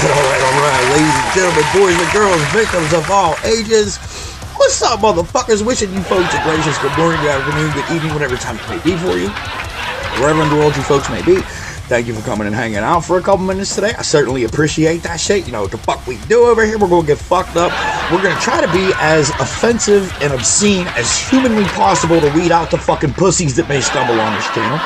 Alright, ladies and gentlemen, boys and girls, victims of all ages. What's up, motherfuckers? Wishing you folks a gracious good morning, good afternoon, good evening, whatever time it may be for you. Wherever in the world you folks may be. Thank you for coming and hanging out for a couple minutes today. I certainly appreciate that shit. You know what the fuck we do over here. We're going to get fucked up. We're going to try to be as offensive and obscene as humanly possible to weed out the fucking pussies that may stumble on this channel.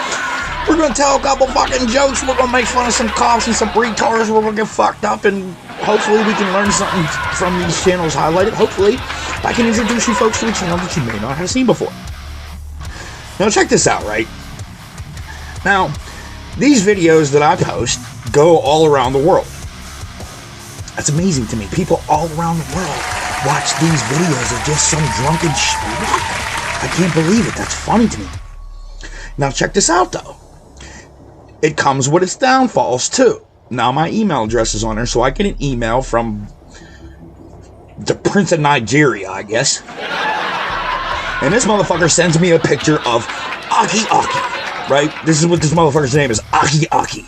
We're going to tell a couple fucking jokes. We're going to make fun of some cops and some retards. We're going to get fucked up, and hopefully we can learn something from these channels highlighted. Hopefully I can introduce you folks to a channel that you may not have seen before. Now check this out, right? Now, these videos that I post go all around the world. That's amazing to me. People all around the world watch these videos of just some drunken schmuck. I can't believe it. That's funny to me. Now check this out, though. It comes with its downfalls, too. Now my email address is on there, so I get an email from the Prince of Nigeria, I guess. And this motherfucker sends me a picture of Aki Aki, right? This is what this motherfucker's name is, Aki Aki.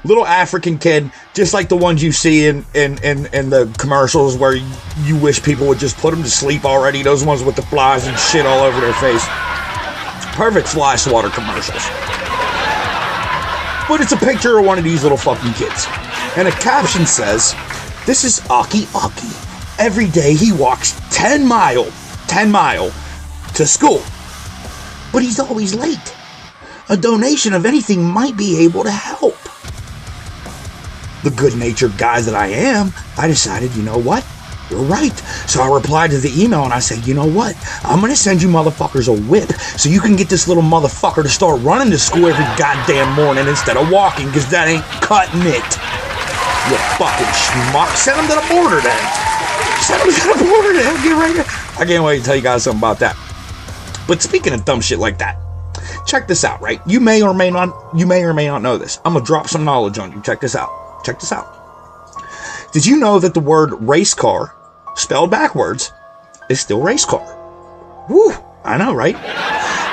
Little African kid, just like the ones you see in the commercials where you wish people would just put them to sleep already. Those ones with the flies and shit all over their face. Perfect fly swatter commercials. But it's a picture of one of these little fucking kids. And a caption says, "This is Aki Aki. Every day he walks 10 mile to school. But he's always late. A donation of anything might be able to help." The good-natured guy that I am, I decided, you know what? You're right. So I replied to the email and I said, you know what? I'm going to send you motherfuckers a whip so you can get this little motherfucker to start running to school every goddamn morning instead of walking, because that ain't cutting it. You fucking schmuck. Send him to the border then. Send him to the border then. Get right here. I can't wait to tell you guys something about that. But speaking of dumb shit like that, check this out, right? You may or may not know this. I'm going to drop some knowledge on you. Check this out. Check this out. Did you know that the word race car, spelled backwards, is still race car? Woo, I know, right?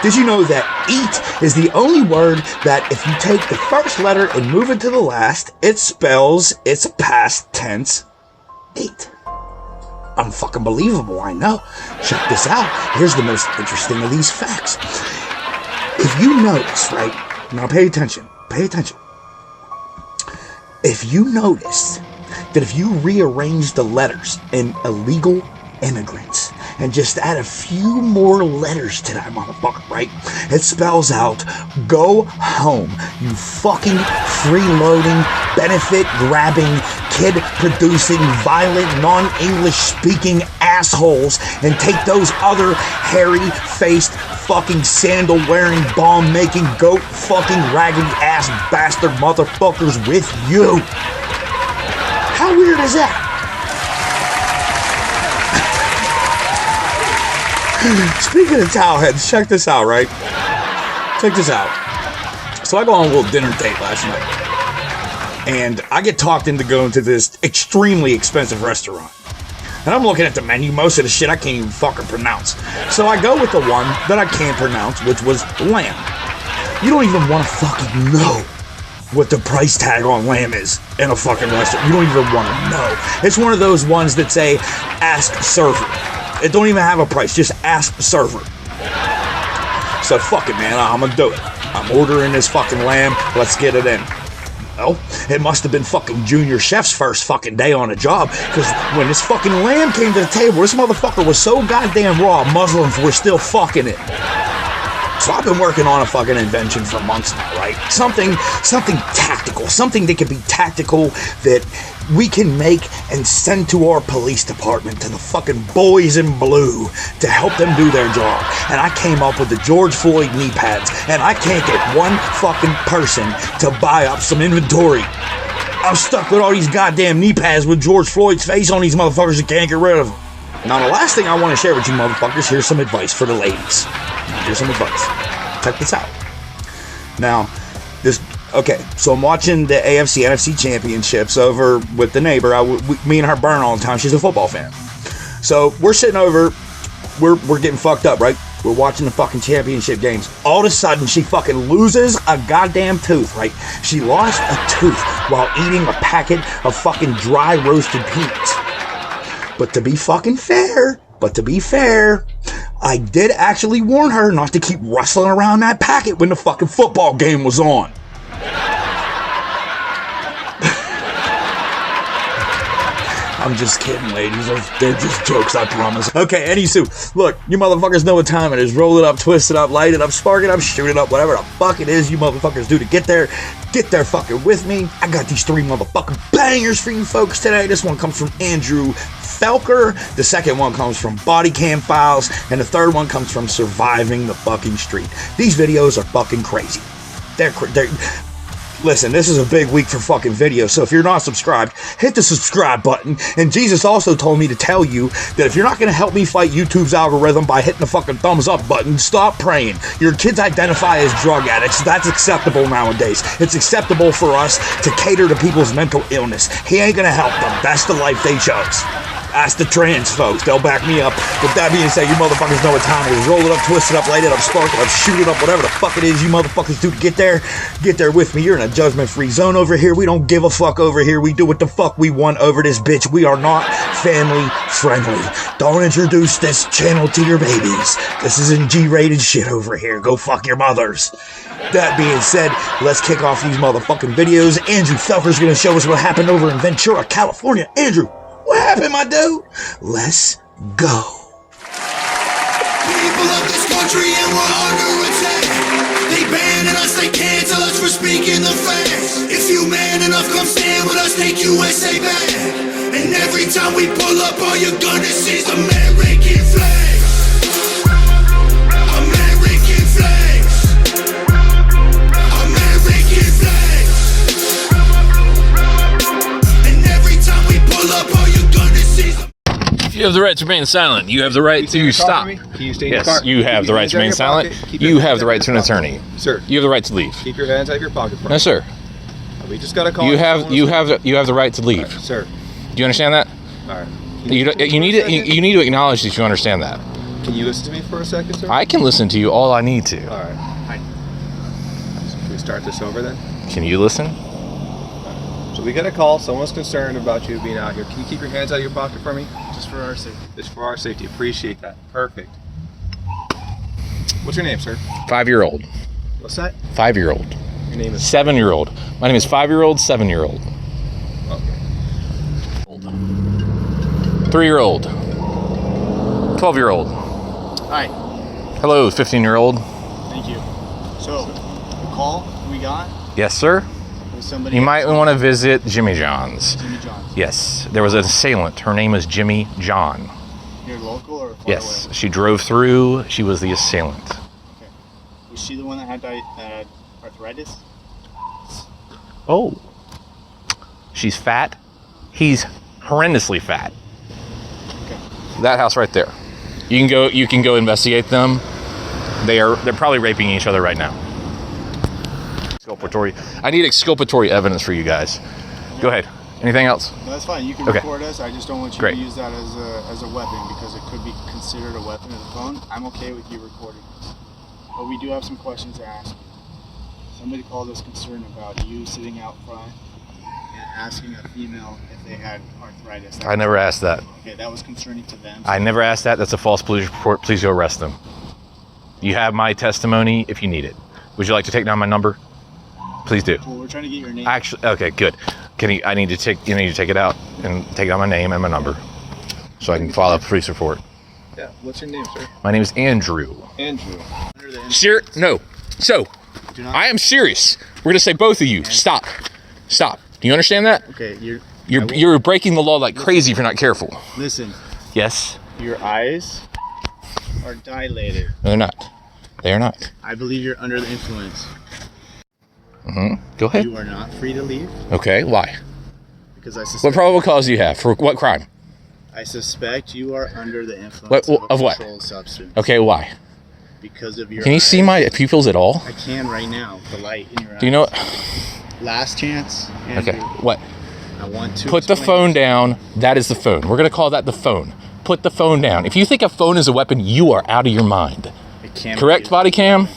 Did you know that eat is the only word that if you take the first letter and move it to the last, it spells its past tense, ate? Unfucking believable, I know. Check this out. Here's the most interesting of these facts. If you notice, right? Now pay attention. Pay attention. If you notice that if you rearrange the letters in illegal immigrants and just add a few more letters to that motherfucker, right? It spells out, go home, you fucking freeloading, benefit-grabbing, kid-producing, violent, non-English speaking assholes, and take those other hairy-faced, fucking sandal-wearing, bomb-making, goat-fucking, raggedy-ass bastard motherfuckers with you. How weird is that? Speaking of towel heads, check this out, right? Check this out. So I go on a little dinner date last night, and I get talked into going to this extremely expensive restaurant. And I'm looking at the menu. Most of the shit I can't even fucking pronounce. So I go with the one that I can pronounce, which was lamb. You don't even want to fucking know what the price tag on lamb is in a fucking restaurant. You don't even want to know. It's one of those ones that say, ask server. It don't even have a price, just ask server. So fuck it, man, I'm gonna do it. I'm ordering this fucking lamb, let's get it in. Well, it must have been fucking Junior Chef's first fucking day on a job, because when this fucking lamb came to the table, this motherfucker was so goddamn raw, Muslims were still fucking it. So I've been working on a fucking invention for months now, right? Something tactical, something that could be tactical that we can make and send to our police department, to the fucking boys in blue, to help them do their job. And I came up with the George Floyd knee pads, and I can't get one fucking person to buy up some inventory. I'm stuck with all these goddamn knee pads with George Floyd's face on these motherfuckers and can't get rid of them. Now the last thing I want to share with you motherfuckers, here's some advice for the ladies. Here's some advice. Check this out. Now, so I'm watching the AFC NFC championships over with the neighbor. Me and her burn all the time. She's a football fan. So we're sitting over, we're getting fucked up, right? We're watching the fucking championship games. All of a sudden, she fucking loses a goddamn tooth, right? She lost a tooth while eating a packet of fucking dry roasted peanuts. But to be fair, I did actually warn her not to keep rustling around that packet when the fucking football game was on. I'm just kidding, ladies. They're just jokes, I promise. Okay, anywho, look, you motherfuckers know what time it is. Roll it up, twist it up, light it up, spark it up, shoot it up, whatever the fuck it is you motherfuckers do to get there. Get there fucking with me. I got these 3 motherfucking bangers for you folks today. This one comes from Andrew Felker. The second one comes from Body Cam Files. And the third one comes from Surviving the Fucking Street. These videos are fucking crazy. Listen, this is a big week for fucking videos, so if you're not subscribed, hit the subscribe button. And Jesus also told me to tell you that if you're not going to help me fight YouTube's algorithm by hitting the fucking thumbs up button, stop praying. Your kids identify as drug addicts. That's acceptable nowadays. It's acceptable for us to cater to people's mental illness. He ain't going to help them. That's the life they chose. Ask the trans folks. They'll back me up. With that being said, you motherfuckers know what time it is. Roll it up, twist it up, light it up, spark it up, shoot it up, whatever the fuck it is you motherfuckers do to get there. Get there with me. You're in a judgment-free zone over here. We don't give a fuck over here. We do what the fuck we want over this bitch. We are not family-friendly. Don't introduce this channel to your babies. This isn't G-rated shit over here. Go fuck your mothers. That being said, let's kick off these motherfucking videos. Andrew Felker's gonna show us what happened over in Ventura, California. Andrew, what happened, my dude? Let's go. People of this country and we're under attack. They banning us, they cancel us for speaking the facts. If you man enough, come stand with us, take USA back. And every time we pull up, all you're gonna see is American flags. American flags. American flags. And every time we pull up, all you're gonna see is You have the right to remain silent. You have the right to stop. Can you stay in your car? Yes, you have the right to remain silent. You have the right to an attorney. Sir. You have the right to leave. Keep your hands out of your pocket. No, sir. We just got a call. You have the right to leave. Right, sir. Do you understand that? All right. You need to acknowledge that you understand that. Can you listen to me for a second, sir? I can listen to you all I need to. All right. Hi. So can we start this over then? Can you listen? So we got a call. Someone's concerned about you being out here. Can you keep your hands out of your pocket for me? Just for our safety. Just for our safety. Appreciate that. Perfect. What's your name, sir? 5-year-old. What's that? 5-year-old. Your name is 7-year-old. My name is 5-year-old, 7-year-old. Okay. 3-year-old. 12-year-old. Hi. Hello, 15-year-old. Thank you. So, the call we got Yes, sir. was somebody. You might want to visit Jimmy John's. Jimmy John's. Yes, there was an assailant. Her name is Jimmy John. Here local or far Yes, away? she drove through. She was the assailant. Okay. Was she the one that had arthritis? Oh. She's fat. He's horrendously fat. Okay. That house right there. You can go investigate them. They're probably raping each other right now. Exculpatory. I need exculpatory evidence for you guys. Go ahead. Anything else? No, that's fine. You can Okay. record us. I just don't want you Great. to use that as a weapon because it could be considered a weapon of the phone. I'm okay with you recording us. But we do have some questions to ask you. Somebody called us concerned about you sitting out front and asking a female if they had arthritis. I never asked that. Okay, that was concerning to them. I never asked that. That's a false police report. Please go arrest them. You have my testimony if you need it. Would you like to take down my number? Please do. Well, we're trying to get your name. Actually, okay, good. You need to take it out and take down my name and my number so I can file a police report. Yeah. What's your name, sir? My name is Andrew. Andrew. Under the No. So, Do not- I am serious. We're gonna say both of you. Stop. Do you understand that? Okay, You're breaking the law like crazy if you're not careful. listen. Yes. Your eyes are dilated. No, they're not. They are not. I believe you're under the influence. Go ahead. You are not free to leave Okay. Why? because I What suspect. probable cause do you have for what crime? I suspect you are under the influence What- of a of what? controlled substance. Okay. Why? Because of your. Can you see eyes. my pupils at all? I can right now. The light in your eyes. Do you know? Last chance. Andrew, Okay. What? I want to Put the explain- phone down. That is the phone. We're gonna call that the phone. Put the phone down. If you think a phone is a weapon, you are out of your mind. cannot Correct use body it. cam?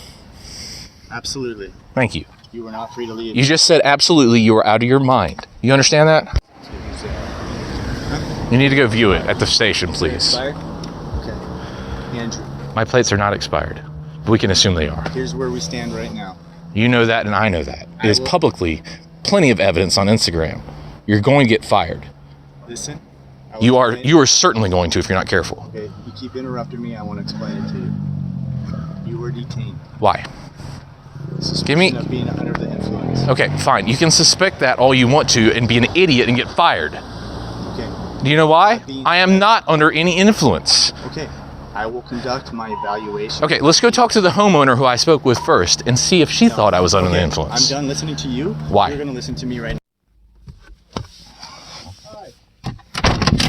Absolutely. Thank you. You were not free to leave. You just said absolutely you were out of your mind. You understand that? You need to go view it at the station, please. Okay. Andrew, My plates are not expired. We can assume they are. here's where we stand right now. You know that and I know that. It is will- publicly plenty of evidence on Instagram. You're going to get fired. Listen. I You will are explain- you are certainly going to if you're not careful. Okay, you keep interrupting me. I want to explain it to you. You were detained. Why? Suspicion me- of being under the influence. Okay, fine. You can suspect that all you want to and be an idiot and get fired. Okay. Do you know why? Being- I am not under any influence. Okay. I will conduct my evaluation. Okay, let's go talk to the homeowner who I spoke with first and see if she thought I was under the Okay, influence. I'm done listening to you. Why? You're going to listen to me right now.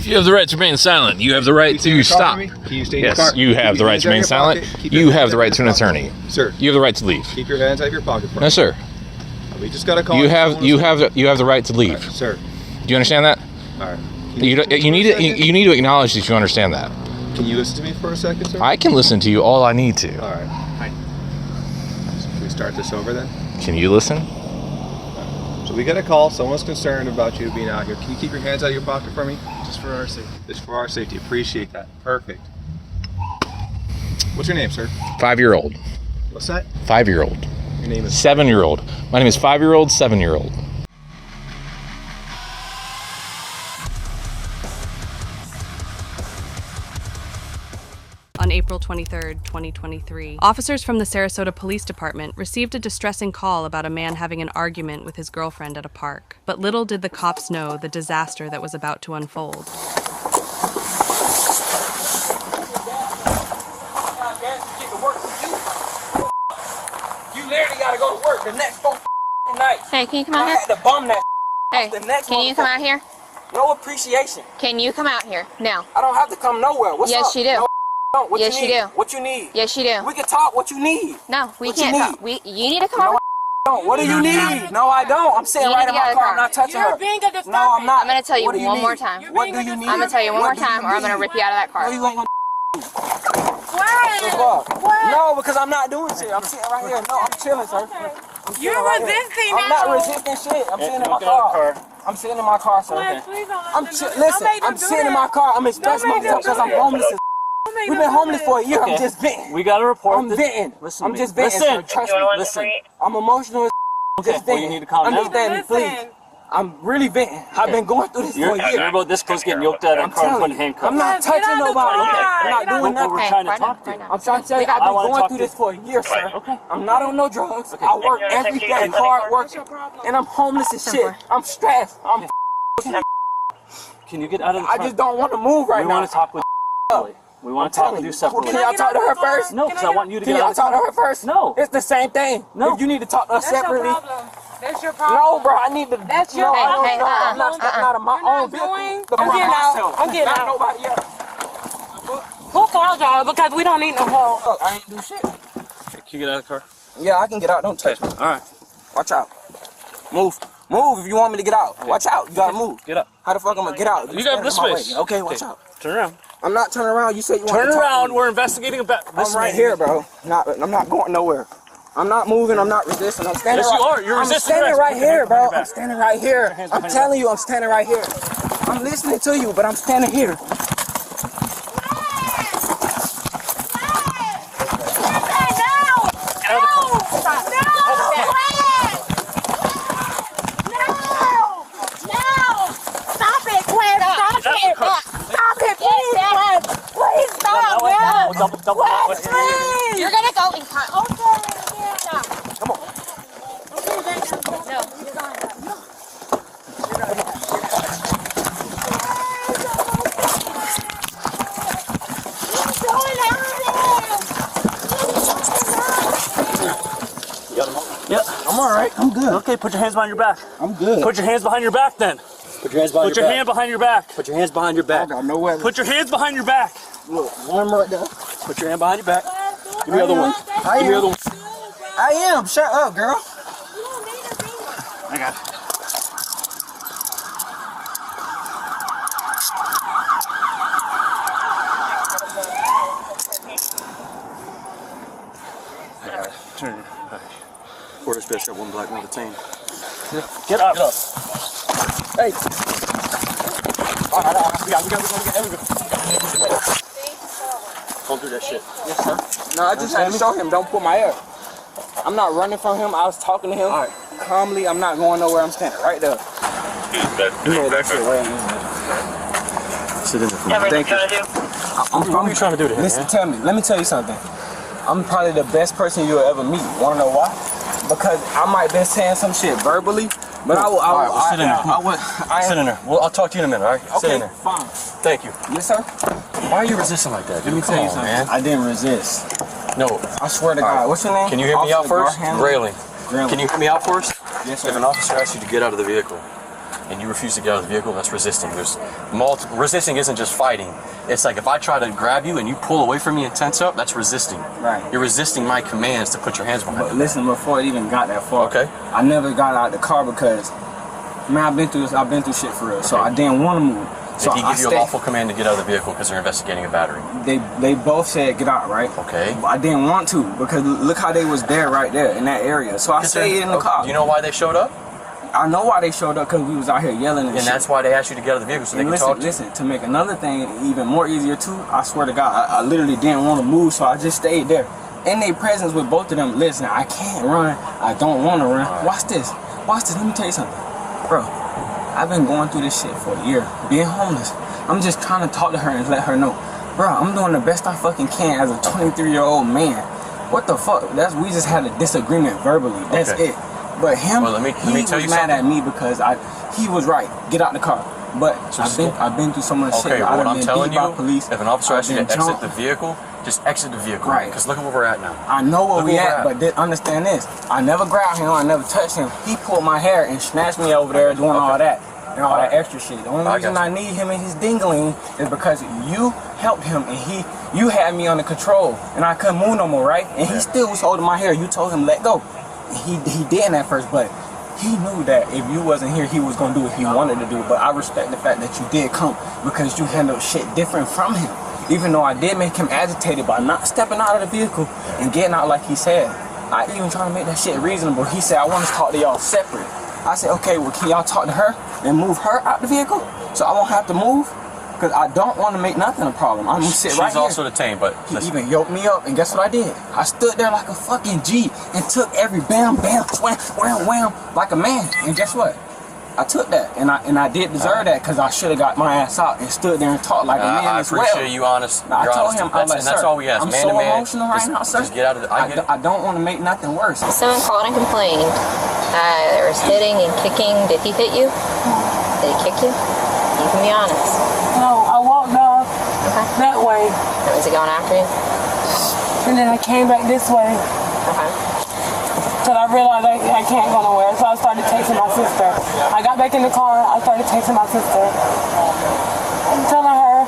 You have the right to remain silent. You have the right to stop. Can you stay in your Yes, car? you have Keep the your right hands to out remain of your silent. pocket. Keep your You hands have the out right of to an your attorney. pocket. Sir, You have the right to leave. keep your hands out of your pocket. No, sir. We just got a call. You have the right to leave. Sir. Do you understand that? All right. You need to acknowledge that you understand that. Can you listen to me for a second, sir? I can listen to you all I need to. All right. Hi. Can we start this over then? Can you listen? So we got a call. Someone's concerned about you being out here. Can you keep your hands out of your pocket for me? Just for our sake. Just for our safety. Appreciate that. Perfect. What's your name, sir? 5-year-old. What's that? 5-year-old. Your name is 7-year-old. My name is 5-year-old, 7-year-old. On April 23, 2023, officers from the Sarasota Police Department received a distressing call about a man having an argument with his girlfriend at a park. But little did the cops know the disaster that was about to unfold. You literally gotta go to work the next night. Hey, can you come out I here? had to bum that. Hey, the next can you come out here? No appreciation. Can you come out here now? I don't have to come nowhere. What's Yes, up? you do. No, don't. What Yes, you you need? do. What you need? Yes, you do. We can talk. What you need? No, we What you can't need? talk. You need to come No, over. Don't. What do you need? No, I don't. I'm sitting You right need in to my get out of the car. I'm car. not touching her. You're being a disturbance. No, I'm not. I'm gonna tell you What do one need? more time. What do you need? I'm gonna tell you one more What do you time, or I'm gonna need? rip you out of that No, car. you ain't gonna. Why? Fuck. Why? No, because I'm not doing shit. I'm sitting right here. No, I'm chilling, sir. I'm You're chilling right here. resisting I'm not now. resisting shit. I'm sitting in my car. I'm sitting in my car, sir. Please don't let I'm them do that. listen. Don't make them I'm do sitting in that. my car. I'm expressing Don't make them myself because do I'm that. homeless. Don't make We've them been do homeless that. for a year. I'm just venting. We got a report. I'm venting. Listen I'm to just me. venting. Listen. Sir. Trust me. Listen. I'm emotional. Just Well, venting. you need to calm down. Understand me, please. Listen. I'm really venting. I've been going through this for You're a year. about this close getting yoked out of I'm that car and telling put in you. handcuffs. I'm not Get out touching the nobody. car. I'm not Get out doing the But we're nothing. trying to right talk now, to you. right now. I'm trying to tell you, I I've been wanna going talk through to this for a year, sir. Okay. I'm not on no drugs. I work every day, hard working, and I'm homeless as shit. I'm stressed. I'm. Can you get out of the I car? just don't want to move right We now. want to talk with you. We want to talk with you separately. Can y'all talk to her first? No, because I want you to Can get y'all out of the talk to car. her first? No. It's the same thing. No. If you need to talk to us That's your separately. problem. That's your problem. No, bro, I need to. That's your no, I problem. don't know. I'm not stepping out of my You're not own vehicle. doing- to I'm run getting out. myself. I'm getting Not out. nobody else. Who called y'all? Because we don't need no help. Look, I ain't do shit. Can you get out of the car? Yeah, I can get out. Don't touch me. All right. Watch out. Move. Move if you want me to get out. Watch out. You gotta move. Get up. How the fuck I'm gonna get out? You got this standing in my space. way. Okay, watch out. Turn around. I'm not turning around. You said you want Turn to talk to around. me. We're investigating about this. I'm right here, bro. I'm not going nowhere. I'm not moving. I'm not resisting. I'm standing. Yes, you right, are. You're I'm resisting standing arrest. right Put your here, hands behind bro. your back. I'm standing right here. hands I'm behind telling you, I'm standing right here. I'm listening to you, but I'm standing here. You're gonna go in car. Come on. No. Yeah. I'm all right. I'm good. Okay, put your hands behind your back. I'm good. Put your hands behind your back then. Put your hands behind Put your hand behind your back. Put your hands behind your back. I got no weapon. Put your hands behind your back. Look, one right there. Put your hand behind your back. Give me the other one. I Give me the am. other one. I am. Shut up, girl. I got it. dispatch got one black, one detained. Get up. Get up. Hey. All right. We got. Don't do that shit. Yes, sir. No, I just had to show him. Don't pull my hair. I'm not running from him. I was talking to him calmly. I'm not going nowhere. I'm standing right there. Yeah, that's it. Sit in there for me. Thank you. What are you trying to do to him? Listen, tell me. Let me tell you something. I'm probably the best person you'll ever meet. Wanna know why? Because I might be saying some shit verbally, but I will. Sit in there. Sit in there. Well, I'll talk to you in a minute. All right? Sit in there. Fine. Thank you. Yes, sir. Why are you resisting like that? Let me tell you something. Man. I didn't resist. No. I swear to God. What's your name? Can you hear me out first? Grayling. Grayling. Can you hear me out first? Yes, sir. If an officer asks you to get out of the vehicle and you refuse to get out of the vehicle, that's resisting. There's resisting isn't just fighting. It's like if I try to grab you and you pull away from me and tense up, that's resisting. Right. You're resisting my commands to put your hands behind you. But listen, before it even got that far, okay, I never got out of the car because, man, I've been through this. I've been through shit for real. So I didn't want to move. So did he give you a lawful command to get out of the vehicle because they're investigating a battery? They both said get out, right? Okay. But I didn't want to because look how they was there right there in that area. So I stayed in the car. Do you know why they showed up? I know why they showed up, because we was out here yelling and shit. That's why they asked you to get out of the vehicle so they can talk to you. Listen, to make another thing even more easier too, I swear to God, I literally didn't want to move, so I just stayed there. In their presence with both of them, listen, I can't run, I don't want to run. Watch this, let me tell you something. Bro, I've been going through this shit for a year, being homeless. I'm just trying to talk to her and let her know, bro, I'm doing the best I fucking can as a 23-year-old man. What the fuck? We just had a disagreement verbally, that's it. But him, he was mad at me because he was right. Get out the car. But I've been through so much shit. Okay, well, what I'm telling you, police, if an officer asks you to exit the vehicle, just exit the vehicle. Right. Because look at where we're at now. I know where we at, but understand this. I never grabbed him. I never touched him. He pulled my hair and snatched me over there doing all that. And all that extra shit. The only reason I need him and his dingling is because you helped him and you had me under control. And I couldn't move no more, right? And he still was holding my hair. You told him let go. He didn't at first, but he knew that if you wasn't here, he was gonna do what he wanted to do. But I respect the fact that you did come because you handled shit different from him. Even though I did make him agitated by not stepping out of the vehicle and getting out like he said. I even tried to make that shit reasonable. He said, I want to talk to y'all separate. I said, okay, well, can y'all talk to her and move her out the vehicle so I won't have to move? Because I don't want to make nothing a problem. I'm going to sit right here. She's also detained, but... He even yoked me up, and guess what I did? I stood there like a fucking G and took every bam, bam, swam, wham, wham, like a man. And guess what? I took that, and I did deserve that because I should have got my ass out and stood there and talked like a man as well. I appreciate you honest. I told him, I was like, that's all we ask. I'm so emotional right now, sir. Just get out of the... I don't want to make nothing worse. Someone called and complained. There was hitting and kicking. Did he hit you? Did he kick you? You can be honest. No, I walked off that way. Was he going after you? And then I came back this way. Okay. Till I realized I can't go nowhere, so I started chasing my sister. I got back in the car, I started chasing my sister. I'm telling her,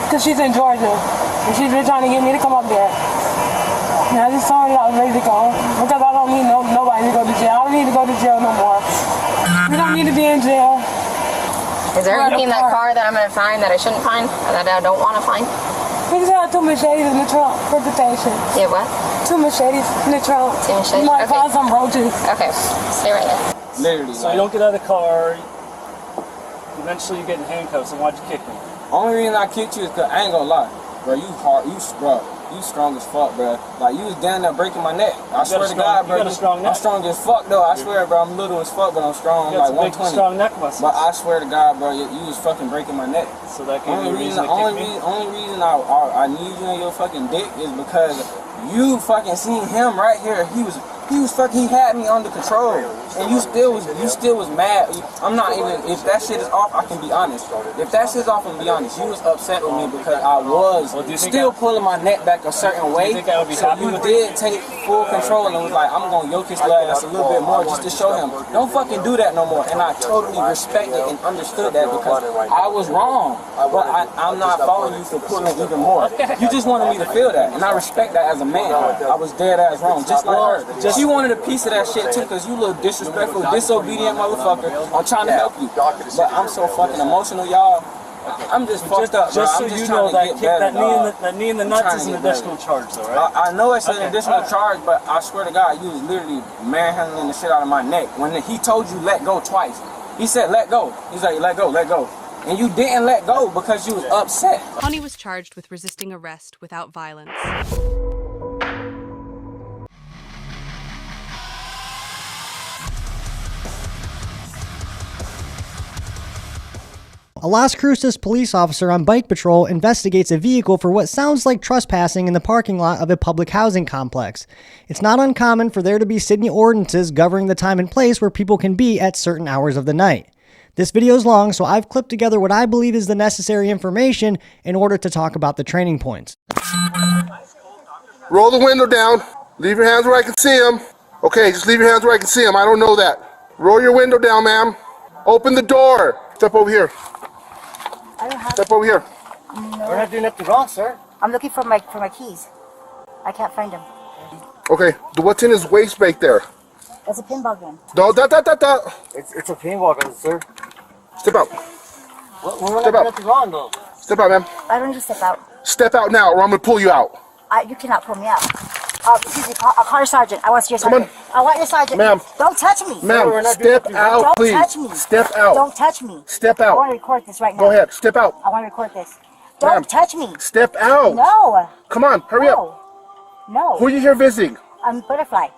because she's in Georgia, and she's been trying to get me to come up there. And I just told her that I was ready to go, because I don't need nobody to go to jail. I don't need to go to jail no more. We don't need to be in jail. Is there anything in that car that I'm going to find that I shouldn't find, or that I don't want to find? We just have 2 machetes in the trunk for protection. Yeah, what? 2 machetes in the trunk. 2 machetes? You might find some roaches. Okay, stay right there. Literally. So you don't get out of the car, eventually you're getting handcuffs, and why'd you kick me? Only reason I kicked you is because I ain't gonna lie. Bro, you hard, you strong as fuck, bro. Like, you was down there breaking my neck. I swear to God, bro. I'm strong as fuck, though. I swear, bro, I'm little as fuck, but I'm strong. I'm like 120. Strong neck muscles. But I swear to God, bro, you was fucking breaking my neck. So that gave you a reason to kick me? Only reason I need you in your fucking dick is because you fucking seen him right here. He had me under control, and you still was mad. I'm not even, if that shit is off, I can be honest. If that shit's off, I can be honest. You was upset with me because I was still pulling my neck back a certain way. So you did take full control and was like, I'm gonna yoke his ass a little bit more just to show him, don't fucking do that no more. And I totally respected and understood that because I was wrong, but I'm not following you for pulling even more. You just wanted me to feel that, and I respect that as a man. I was dead ass wrong, just like her. She wanted a piece of that shit too, because you little disrespectful, disobedient motherfucker. I'm trying to help you. But I'm so fucking emotional, y'all. I'm just fucked up, bro. Just so you know, that knee in the nuts is an better. additional charge, though, right? I know it's an additional charge, but I swear to God, you was literally manhandling the shit out of my neck. When he told you let go twice, he said let go. He's like, let go, let go. And you didn't let go because you was upset. Honey was charged with resisting arrest without violence. A Las Cruces police officer on bike patrol investigates a vehicle for what sounds like trespassing in the parking lot of a public housing complex. It's not uncommon for there to be city ordinances governing the time and place where people can be at certain hours of the night. This video is long, so I've clipped together what I believe is the necessary information in order to talk about the training points. Roll the window down. Leave your hands where I can see them. Okay, just leave your hands where I can see them. I don't know that. Roll your window down, ma'am. Open the door. Step over here. I don't have. Step over here. No. We're not doing nothing wrong, sir. I'm looking for my keys. I can't find them. Okay, what's in his waist back there? It's a pinball gun. No, It's a pinball gun, sir. Step out. We're not doing nothing wrong, though. Step out, ma'am. I don't need to step out. Step out now, or I'm gonna pull you out. You cannot pull me out. Excuse me, I'll call your sergeant. I want to see your sergeant. I want your sergeant. Ma'am. Don't touch me. Ma'am, step out, please. Don't touch me. Step out. Don't touch me. Step I out. want to record this right now. Go ahead, step out. I want to record this. Don't touch me. Step out. No. Come on, hurry up. No. Who are you here visiting? I'm Butterfly.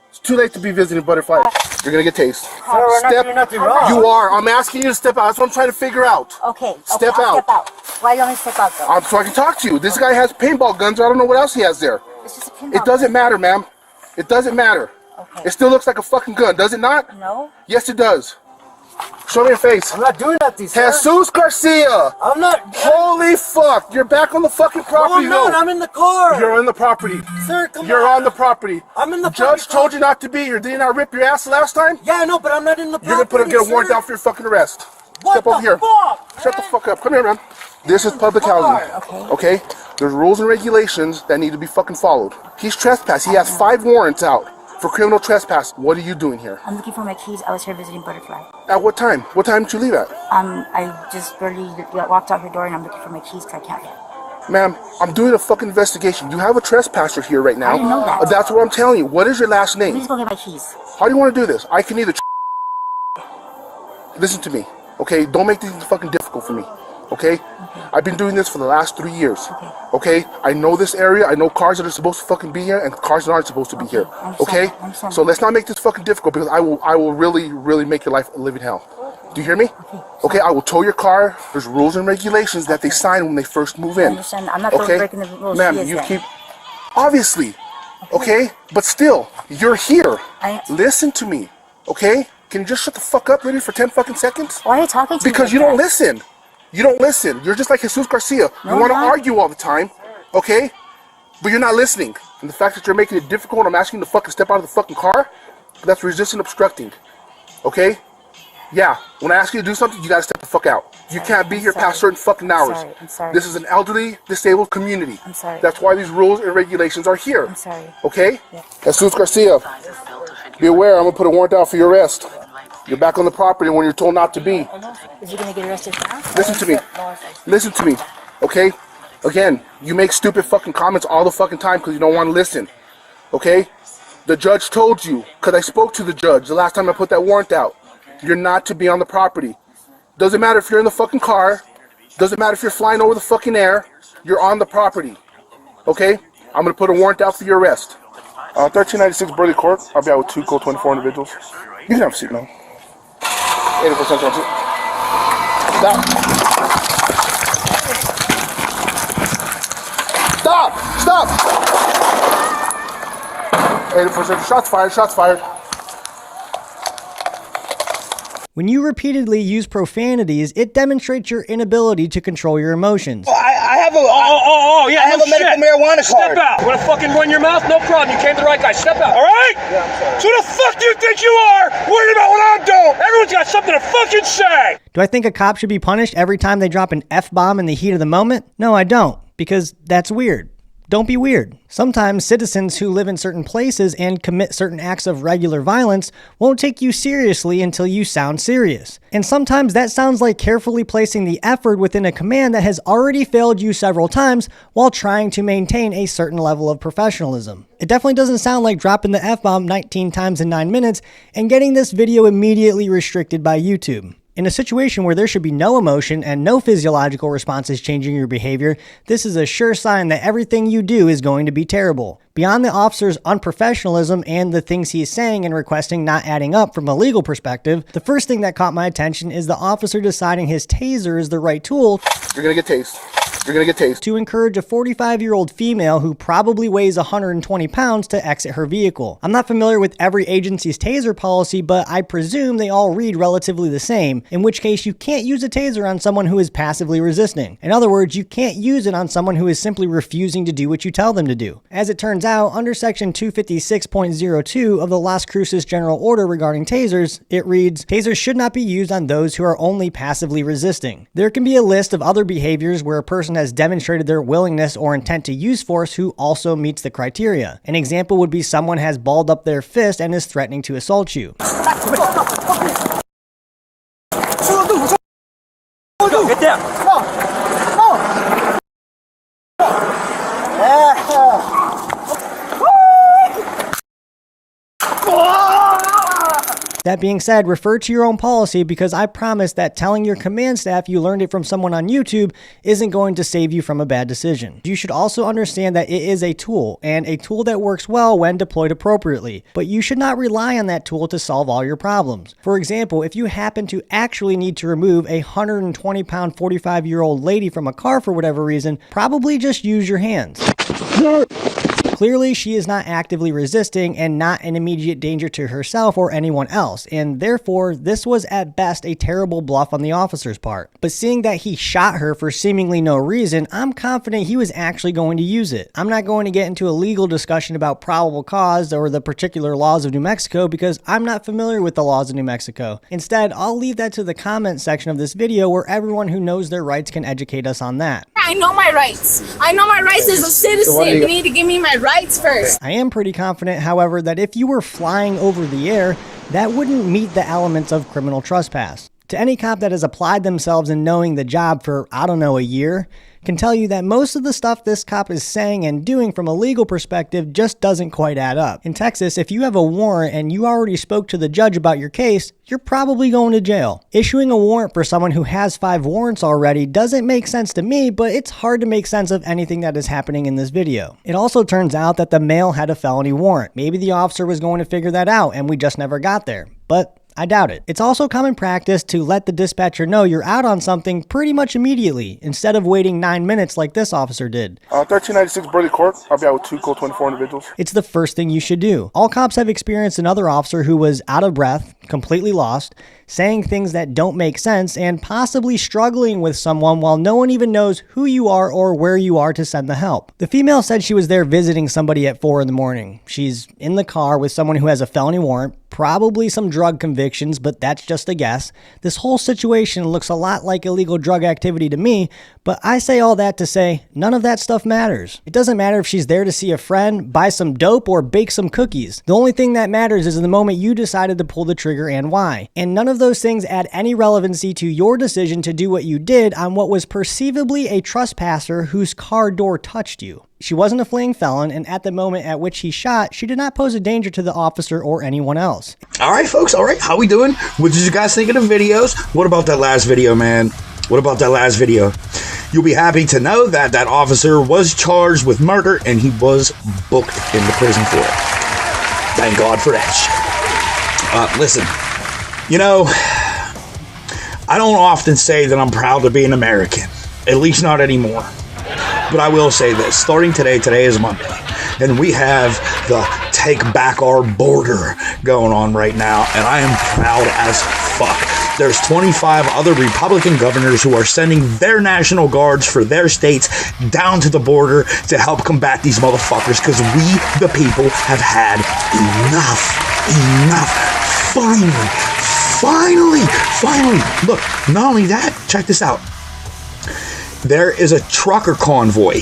It's too late to be visiting Butterfly. You're gonna get tased. Sir, we're not doing nothing wrong. You are. I'm asking you to step out. That's what I'm trying to figure out. Okay. Step I'll out. step out. Why don't you step out, though? So I can talk to you. This guy has paintball guns. I don't know what else he has there. It's just a pinball It doesn't matter, ma'am. It doesn't matter. Okay. It still looks like a fucking gun, does it not? No. Yes, it does. Show me your face. I'm not doing nothing, sir. Jesus Garcia. I'm not. Holy fuck. You're back on the fucking property, No, I'm not. I'm in the car. You're on the property. Sir, come on. You're on the property. I'm in the Judge told you not to be here. Didn't I rip your ass last time? Yeah, I know, but I'm not in the property. You're gonna get a warrant out for your fucking arrest. Step over here. Shut the fuck up. Come here, man. This is public housing. Okay? There's rules and regulations that need to be fucking followed. He's trespassed. He has 5 warrants out for criminal trespass. What are you doing here? I'm looking for my keys. I was here visiting Butterfly. At what time? What time did you leave at? I just barely walked out your door and I'm looking for my keys because I can't get. Ma'am, I'm doing a fucking investigation. You have a trespasser here right now. I didn't know that. That's what I'm telling you. What is your last name? Please go get my keys. How do you want to do this? I can either listen to me, okay? Don't make things fucking difficult for me, okay? I've been doing this for the last 3 years, okay? I know this area. I know cars that are supposed to fucking be here and cars that aren't supposed to be here, okay? So let's not make this fucking difficult because I will really make your life a living hell. Do you hear me? Okay, I will tow your car. There's rules and regulations that they sign when they first move in. I understand. I'm not breaking the rules. Ma'am, you keep... Obviously, okay? But still, you're here. Listen to me, okay? Can you just shut the fuck up, lady, for 10 fucking seconds? Why are you talking to me? Because you don't listen. You don't listen. You're just like Jesus Garcia. You want to argue all the time, okay? But you're not listening. And the fact that you're making it difficult, I'm asking you to fucking step out of the fucking car, that's resisting obstructing, okay? Yeah, when I ask you to do something, you gotta step the fuck out. You can't be here past certain fucking hours. I'm sorry. This is an elderly, disabled community. I'm sorry. That's why these rules and regulations are here. I'm sorry. Okay? Yeah. Jesus Garcia, be aware, I'm gonna put a warrant out for your arrest. You're back on the property when you're told not to be. Is he gonna get arrested now? Listen to me. Listen to me, okay? Again, you make stupid fucking comments all the fucking time because you don't want to listen, okay? The judge told you, because I spoke to the judge the last time I put that warrant out, you're not to be on the property. Doesn't matter if you're in the fucking car. Doesn't matter if you're flying over the fucking air. You're on the property. Okay? I'm going to put a warrant out for your arrest. 1396 Burley Court. I'll be out with 2 Code 24 individuals. You can have a seat, man. 80% chance. Stop! Stop! 80% shots fired. Shots fired. When you repeatedly use profanities, it demonstrates your inability to control your emotions. I have a I have a medical marijuana card. Step out. You want to fucking run your mouth? No problem. You came to the right guy. Step out. All right? Yeah, I'm sorry. So who the fuck do you think you are? Worried about what I'm doing? Everyone's got something to fucking say. Do I think a cop should be punished every time they drop an F-bomb in the heat of the moment? No, I don't, because that's weird. Don't be weird. Sometimes citizens who live in certain places and commit certain acts of regular violence won't take you seriously until you sound serious. And sometimes that sounds like carefully placing the effort within a command that has already failed you several times while trying to maintain a certain level of professionalism. It definitely doesn't sound like dropping the F-bomb 19 times in 9 minutes and getting this video immediately restricted by YouTube. In a situation where there should be no emotion and no physiological responses changing your behavior, this is a sure sign that everything you do is going to be terrible. Beyond the officer's unprofessionalism and the things he is saying and requesting not adding up from a legal perspective, the first thing that caught my attention is the officer deciding his taser is the right tool. You're gonna get tased. You're gonna get tased. To encourage a 45-year-old female who probably weighs 120 pounds to exit her vehicle. I'm not familiar with every agency's taser policy, but I presume they all read relatively the same, in which case you can't use a taser on someone who is passively resisting. In other words, you can't use it on someone who is simply refusing to do what you tell them to do. As it turns out, under section 256.02 of the Las Cruces General Order regarding tasers, it reads, tasers should not be used on those who are only passively resisting. There can be a list of other behaviors where a person has demonstrated their willingness or intent to use force who also meets the criteria. An example would be someone has balled up their fist and is threatening to assault you. Go, get down. That being said, refer to your own policy because I promise that telling your command staff you learned it from someone on YouTube isn't going to save you from a bad decision. You should also understand that it is a tool, and a tool that works well when deployed appropriately, but you should not rely on that tool to solve all your problems. For example, if you happen to actually need to remove a 120-pound 45-year-old lady from a car for whatever reason, probably just use your hands. Clearly, she is not actively resisting and not an immediate danger to herself or anyone else, and therefore, this was at best a terrible bluff on the officer's part. But seeing that he shot her for seemingly no reason, I'm confident he was actually going to use it. I'm not going to get into a legal discussion about probable cause or the particular laws of New Mexico because I'm not familiar with the laws of New Mexico. Instead, I'll leave that to the comment section of this video where everyone who knows their rights can educate us on that. I know my rights. I know my rights as a citizen. You need to give me my rights first. I am pretty confident, however, that if you were flying over the air, that wouldn't meet the elements of criminal trespass. To any cop that has applied themselves in knowing the job for, I don't know, a year, can tell you that most of the stuff this cop is saying and doing from a legal perspective just doesn't quite add up. In Texas, if you have a warrant and you already spoke to the judge about your case, you're probably going to jail. Issuing a warrant for someone who has 5 warrants already doesn't make sense to me, but it's hard to make sense of anything that is happening in this video. It also turns out that the male had a felony warrant. Maybe the officer was going to figure that out and we just never got there. But I doubt it. It's also common practice to let the dispatcher know you're out on something pretty much immediately, instead of waiting 9 minutes like this officer did. 1396 Burley Court. I'll be out with 2 Code 24 individuals. It's the first thing you should do. All cops have experienced another officer who was out of breath, completely lost, saying things that don't make sense, and possibly struggling with someone while no one even knows who you are or where you are to send the help. The female said she was there visiting somebody at 4 in the morning. She's in the car with someone who has a felony warrant, probably some drug convictions, but that's just a guess. This whole situation looks a lot like illegal drug activity to me, but I say all that to say none of that stuff matters. It doesn't matter if she's there to see a friend, buy some dope, or bake some cookies. The only thing that matters is the moment you decided to pull the trigger and why. And none of those things add any relevancy to your decision to do what you did on what was perceivably a trespasser whose car door touched you. She wasn't a fleeing felon, and at the moment at which he shot, she did not pose a danger to the officer or anyone else. All right, folks. All right. How we doing? What did you guys think of the videos? What about that last video, man? What about that last video? You'll be happy to know that that officer was charged with murder and he was booked into prison for it. Thank God for that shit. Listen, you know, I don't often say that I'm proud to be an American. At least not anymore. But I will say this, starting today is Monday, and we have the Take Back Our Border going on right now, and I am proud as fuck. There's 25 other Republican governors who are sending their National Guards for their states down to the border to help combat these motherfuckers, because we, the people, have had enough. Finally. Look, not only that, check this out. There is a trucker convoy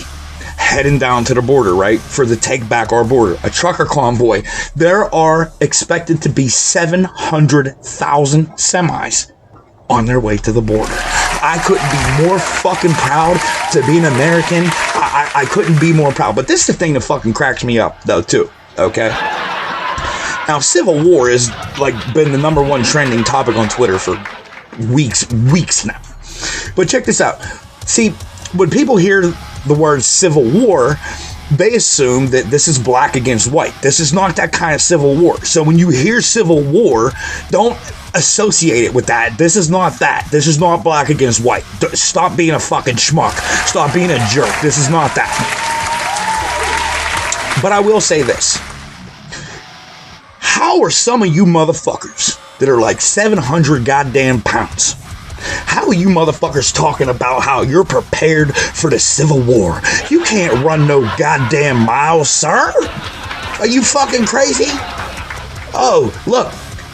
heading down to the border, right, for the Take Back Our Border, a trucker convoy. There are expected to be 700,000 semis on their way to the border. I couldn't be more fucking proud to be an American. I couldn't be more proud. But this is the thing that fucking cracks me up, though, too, okay? Now, civil war has, like, been the #1 trending topic on Twitter for weeks now. But check this out. See, when people hear the word civil war, they assume that this is black against white. This is not that kind of civil war. So when you hear civil war, don't associate it with that. This is not that. This is not black against white. Stop being a fucking schmuck. Stop being a jerk. This is not that. But I will say this. How are some of you motherfuckers that are like 700 goddamn pounds, how are you motherfuckers talking about how you're prepared for the Civil War? You can't run no goddamn miles, sir. Are you fucking crazy? Oh, look,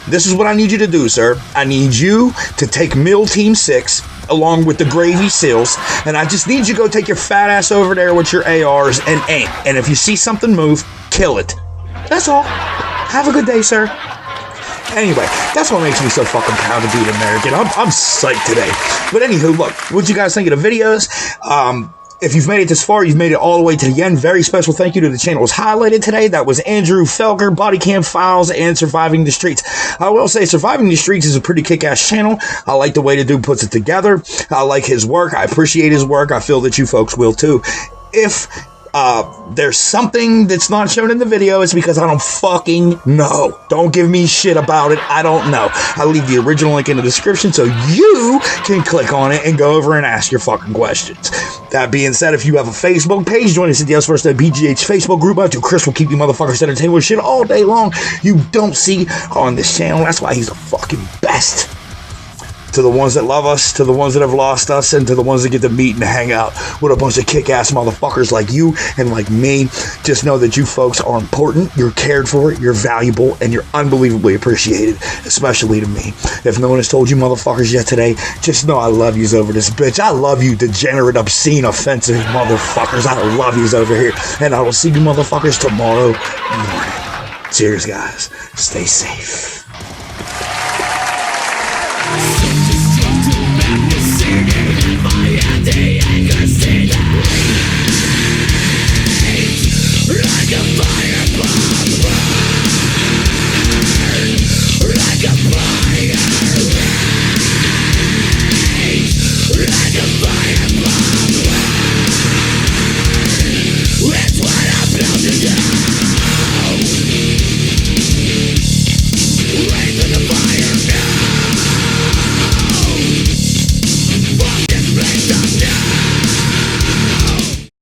this is what I need you to do, sir. I need you to take Mill Team 6 along with the Gravy SEALs, and I just need you to go take your fat ass over there with your ARs and aim. And if you see something move, kill it. That's all. Have a good day, sir. Anyway, that's what makes me so fucking proud to be an American. I'm psyched today. But anywho, look, what you guys think of the videos? If you've made it this far, you've made it all the way to the end. Very special thank you to the channels highlighted today. That was Andrew Felker, Body Cam Files, and Surviving the Streets. I will say Surviving the Streets is a pretty kick-ass channel. I like the way the dude puts it together. I like his work. I appreciate his work. I feel that you folks will too. If there's something that's not shown in the video, it's because I don't fucking know. Don't give me shit about it. I don't know. I'll leave the original link in the description so you can click on it and go over and ask your fucking questions. That being said, if you have a Facebook page, join us at the USVSTHEMPGH Facebook group. Chris will keep you motherfuckers entertained with shit all day long you don't see on this channel. That's why he's the fucking best. To the ones that love us, to the ones that have lost us, and to the ones that get to meet and hang out with a bunch of kick-ass motherfuckers like you and like me, just know that you folks are important, you're cared for, you're valuable, and you're unbelievably appreciated, especially to me. If no one has told you motherfuckers yet today, just know I love yous over this bitch. I love you degenerate, obscene, offensive motherfuckers. I love yous over here, and I will see you motherfuckers tomorrow morning. Cheers, guys. Stay safe.